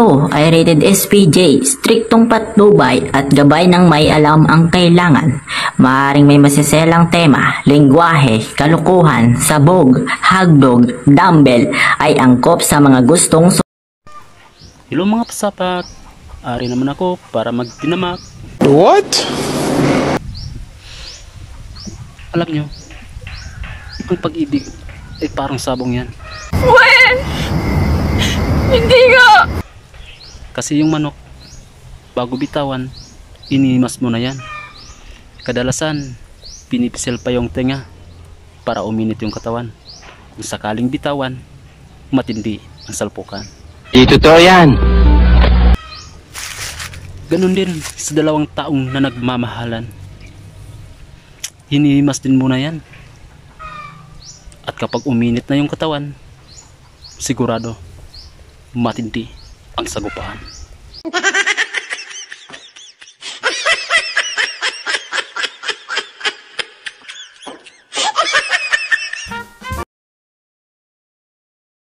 ito ay rated SPJ, striktong patnubay at gabay ng may alam ang kailangan. Maaring may masiselang tema, lengguwahe, kalukuhan, sabog, hagdog, dumbbell ay angkop sa mga gustong Hello mga pasapak, ari naman ako para magtinamak. What? Alam nyo, ang pag-ibig ay parang sabong yan. When? Hindi nga! Kasi yung manok, bago bitawan, inimas mo na yan. Kadalasan, pinipisil pa yung tenga para uminit yung katawan. Kung sakaling bitawan, matindi ang salpukan. Totoo yan. Ganon din sa dalawang taong na nagmamahalan. Hinihimas din muna yan. At kapag uminit na yung katawan, sigurado matindi ang sagupahan.